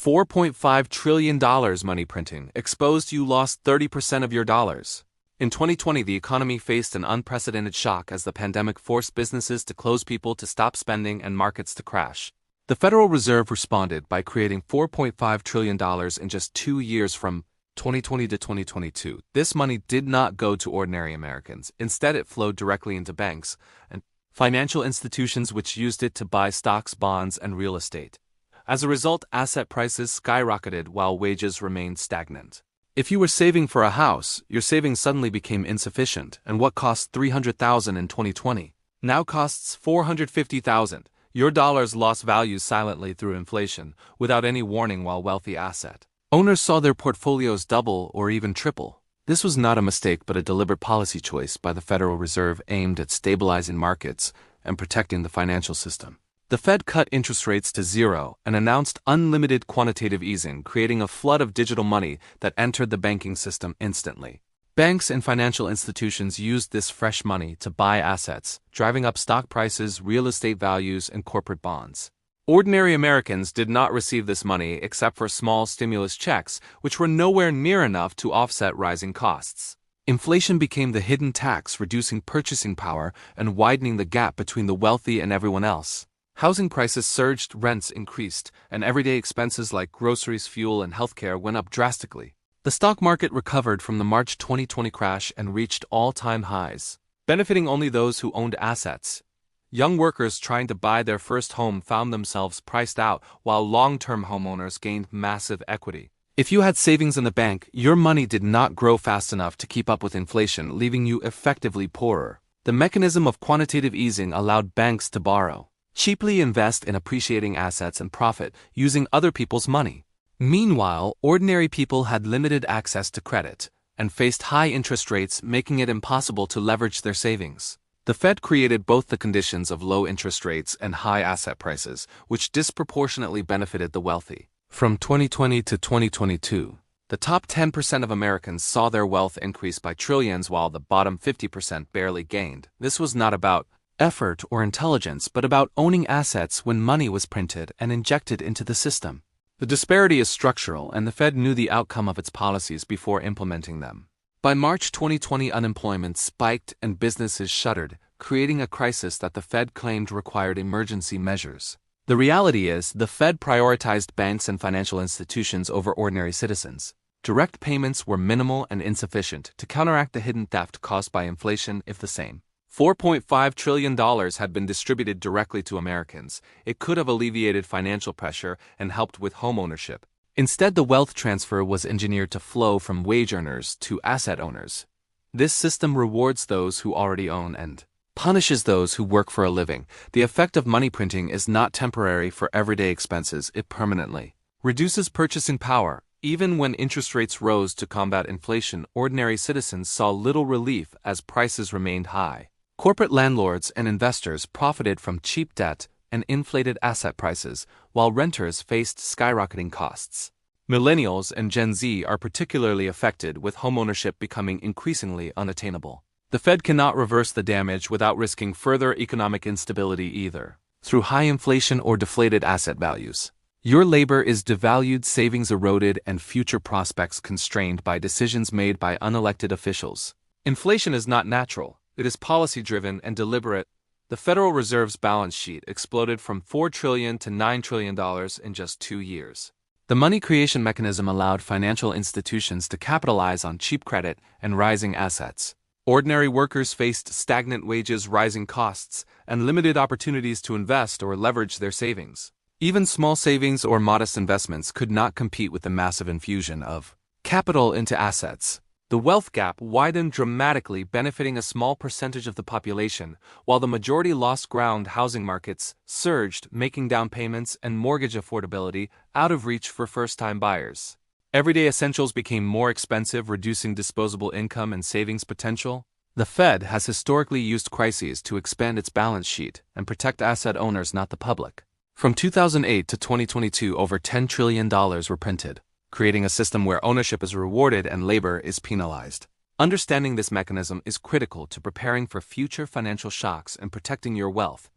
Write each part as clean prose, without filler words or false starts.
$4.5 trillion money printing exposed you lost 30% of your dollars. In 2020, the economy faced an unprecedented shock as the pandemic forced businesses to close, people to stop spending, and markets to crash. The Federal Reserve responded by creating $4.5 trillion in just 2 years from 2020 to 2022. This money did not go to ordinary Americans. Instead, it flowed directly into banks and financial institutions, which used it to buy stocks, bonds, and real estate. As a result, asset prices skyrocketed while wages remained stagnant. If you were saving for a house, your savings suddenly became insufficient, and what cost $300,000 in 2020 now costs $450,000. Your dollars lost value silently through inflation, without any warning, while wealthy asset owners saw their portfolios double or even triple. This was not a mistake but a deliberate policy choice by the Federal Reserve aimed at stabilizing markets and protecting the financial system. The Fed cut interest rates to zero and announced unlimited quantitative easing, creating a flood of digital money that entered the banking system instantly. Banks and financial institutions used this fresh money to buy assets, driving up stock prices, real estate values, and corporate bonds. Ordinary Americans did not receive this money except for small stimulus checks, which were nowhere near enough to offset rising costs. Inflation became the hidden tax, reducing purchasing power and widening the gap between the wealthy and everyone else. Housing prices surged, rents increased, and everyday expenses like groceries, fuel, and healthcare went up drastically. The stock market recovered from the March 2020 crash and reached all-time highs, benefiting only those who owned assets. Young workers trying to buy their first home found themselves priced out, while long-term homeowners gained massive equity. If you had savings in the bank, your money did not grow fast enough to keep up with inflation, leaving you effectively poorer. The mechanism of quantitative easing allowed banks to borrow, cheaply invest in appreciating assets, and profit using other people's money. Meanwhile, ordinary people had limited access to credit and faced high interest rates, making it impossible to leverage their savings. The Fed created both the conditions of low interest rates and high asset prices, which disproportionately benefited the wealthy. From 2020 to 2022, the top 10% of Americans saw their wealth increase by trillions, while the bottom 50% barely gained. This was not about effort or intelligence, but about owning assets when money was printed and injected into the system. The disparity is structural, and the Fed knew the outcome of its policies before implementing them. By March 2020, unemployment spiked and businesses shuttered, creating a crisis that the Fed claimed required emergency measures. The reality is, the Fed prioritized banks and financial institutions over ordinary citizens. Direct payments were minimal and insufficient to counteract the hidden theft caused by inflation. If the same $4.5 trillion had been distributed directly to Americans, it could have alleviated financial pressure and helped with homeownership. Instead, the wealth transfer was engineered to flow from wage earners to asset owners. This system rewards those who already own and punishes those who work for a living. The effect of money printing is not temporary for everyday expenses, it permanently reduces purchasing power. Even when interest rates rose to combat inflation, ordinary citizens saw little relief as prices remained high. Corporate landlords and investors profited from cheap debt and inflated asset prices, while renters faced skyrocketing costs. Millennials and Gen Z are particularly affected, with homeownership becoming increasingly unattainable. The Fed cannot reverse the damage without risking further economic instability either through high inflation or deflated asset values. Your labor is devalued, savings eroded, and future prospects constrained by decisions made by unelected officials. Inflation is not natural. It is policy-driven and deliberate. The Federal Reserve's balance sheet exploded from $4 trillion to $9 trillion in just 2 years. The money creation mechanism allowed financial institutions to capitalize on cheap credit and rising assets. Ordinary workers faced stagnant wages, rising costs, and limited opportunities to invest or leverage their savings. Even small savings or modest investments could not compete with the massive infusion of capital into assets. The wealth gap widened dramatically, benefiting a small percentage of the population, while the majority lost ground. Housing markets surged, making down payments and mortgage affordability out of reach for first-time buyers. Everyday essentials became more expensive, reducing disposable income and savings potential. The Fed has historically used crises to expand its balance sheet and protect asset owners, not the public. From 2008 to 2022, over $10 trillion were printed, creating a system where ownership is rewarded and labor is penalized. Understanding this mechanism is critical to preparing for future financial shocks and protecting your wealth.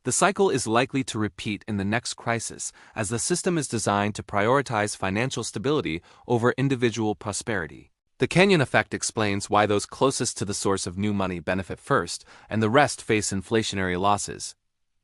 The cycle is likely to repeat in the next crisis, as the system is designed to prioritize financial stability over individual prosperity. The canyon effect explains why those closest to the source of new money benefit first, and the rest face inflationary losses.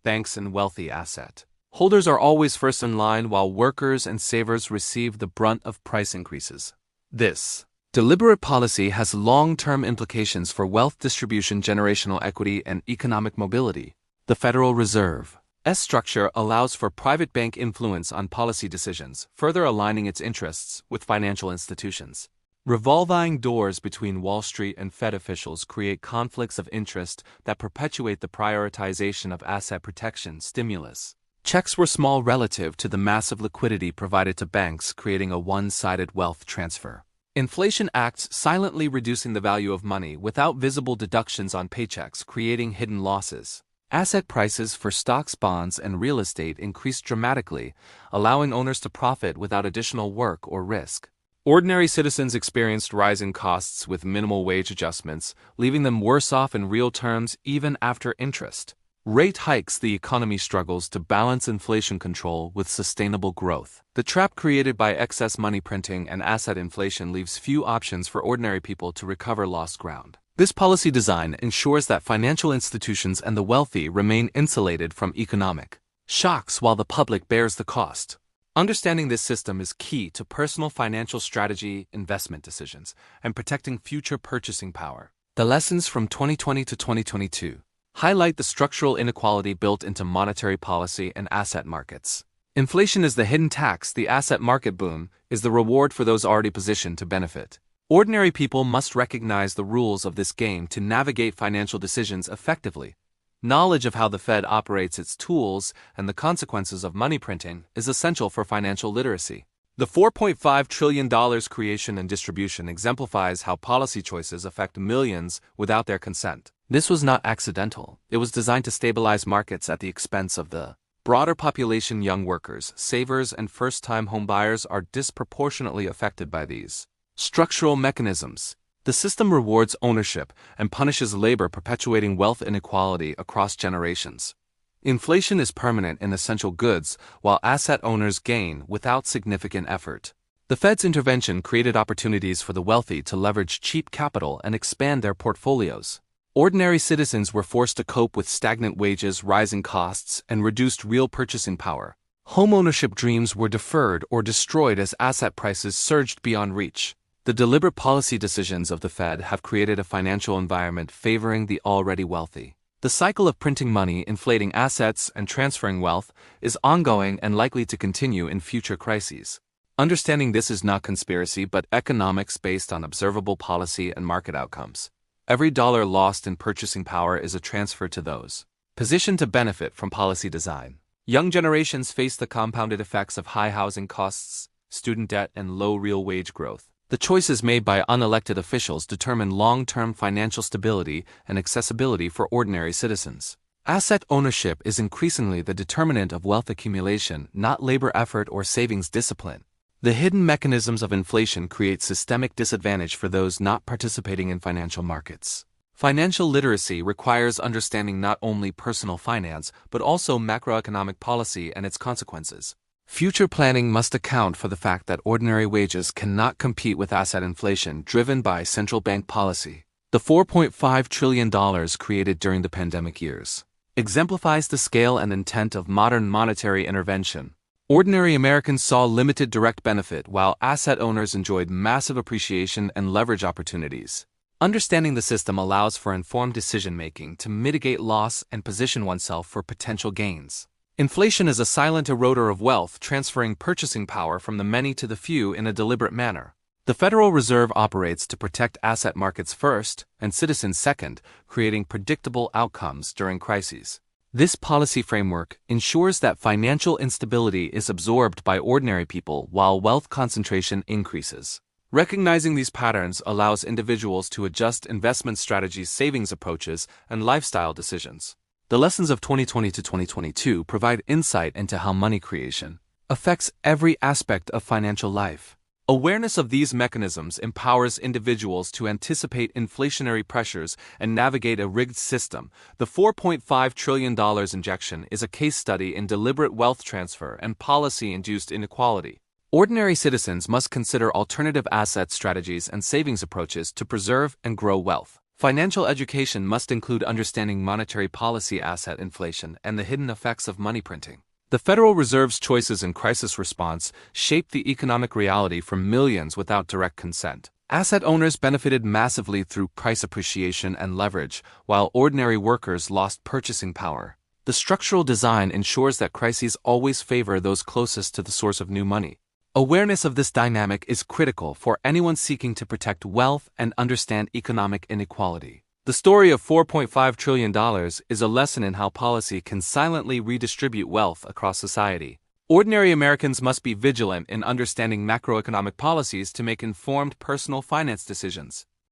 Banks and wealthy asset holders are always first in line, while workers and savers receive the brunt of price increases. This deliberate policy has long-term implications for wealth distribution, generational equity, and economic mobility. The Federal Reserve's structure allows for private bank influence on policy decisions, further aligning its interests with financial institutions. Revolving doors between Wall Street and Fed officials create conflicts of interest that perpetuate the prioritization of asset protection stimulus. Checks were small relative to the massive liquidity provided to banks, creating a one-sided wealth transfer. Inflation acts silently, reducing the value of money without visible deductions on paychecks, creating hidden losses. Asset prices for stocks, bonds, and real estate increased dramatically, allowing owners to profit without additional work or risk. Ordinary citizens experienced rising costs with minimal wage adjustments, leaving them worse off in real terms even after interest rate hikes. The economy struggles to balance inflation control with sustainable growth. The trap created by excess money printing and asset inflation leaves few options for ordinary people to recover lost ground. This policy design ensures that financial institutions and the wealthy remain insulated from economic shocks while the public bears the cost. Understanding this system is key to personal financial strategy, investment decisions, and protecting future purchasing power. The lessons from 2020 to 2022 highlight the structural inequality built into monetary policy and asset markets. Inflation is the hidden tax. The asset market boom is the reward for those already positioned to benefit. Ordinary people must recognize the rules of this game to navigate financial decisions effectively. Knowledge of how the Fed operates its tools and the consequences of money printing is essential for financial literacy. The $4.5 trillion creation and distribution exemplifies how policy choices affect millions without their consent. This was not accidental. It was designed to stabilize markets at the expense of the broader population. Young workers, savers, and first-time homebuyers are disproportionately affected by these structural mechanisms. The system rewards ownership and punishes labor, perpetuating wealth inequality across generations. Inflation is permanent in essential goods, while asset owners gain without significant effort. The Fed's intervention created opportunities for the wealthy to leverage cheap capital and expand their portfolios. Ordinary citizens were forced to cope with stagnant wages, rising costs, and reduced real purchasing power. Homeownership dreams were deferred or destroyed as asset prices surged beyond reach. The deliberate policy decisions of the Fed have created a financial environment favoring the already wealthy. The cycle of printing money, inflating assets, and transferring wealth is ongoing and likely to continue in future crises. Understanding this is not conspiracy but economics based on observable policy and market outcomes. Every dollar lost in purchasing power is a transfer to those positioned to benefit from policy design. Young generations face the compounded effects of high housing costs, student debt, and low real wage growth. The choices made by unelected officials determine long-term financial stability and accessibility for ordinary citizens. Asset ownership is increasingly the determinant of wealth accumulation, not labor effort or savings discipline. The hidden mechanisms of inflation create systemic disadvantage for those not participating in financial markets. Financial literacy requires understanding not only personal finance but also macroeconomic policy and its consequences. Future planning must account for the fact that ordinary wages cannot compete with asset inflation driven by central bank policy. The $4.5 trillion created during the pandemic years exemplifies the scale and intent of modern monetary intervention. Ordinary Americans saw limited direct benefit, while asset owners enjoyed massive appreciation and leverage opportunities. Understanding the system allows for informed decision-making to mitigate loss and position oneself for potential gains. Inflation is a silent eroder of wealth, transferring purchasing power from the many to the few in a deliberate manner. The Federal Reserve operates to protect asset markets first and citizens second, creating predictable outcomes during crises. This policy framework ensures that financial instability is absorbed by ordinary people while wealth concentration increases. Recognizing these patterns allows individuals to adjust investment strategies, savings approaches, and lifestyle decisions. The lessons of 2020 to 2022 provide insight into how money creation affects every aspect of financial life. Awareness of these mechanisms empowers individuals to anticipate inflationary pressures and navigate a rigged system. The $4.5 trillion injection is a case study in deliberate wealth transfer and policy-induced inequality. Ordinary citizens must consider alternative asset strategies and savings approaches to preserve and grow wealth. Financial education must include understanding monetary policy, asset inflation, and the hidden effects of money printing. The Federal Reserve's choices in crisis response shaped the economic reality for millions without direct consent. Asset owners benefited massively through price appreciation and leverage, while ordinary workers lost purchasing power. The structural design ensures that crises always favor those closest to the source of new money. Awareness of this dynamic is critical for anyone seeking to protect wealth and understand economic inequality. The story of $4.5 trillion is a lesson in how policy can silently redistribute wealth across society. Ordinary Americans must be vigilant in understanding macroeconomic policies to make informed personal finance decisions.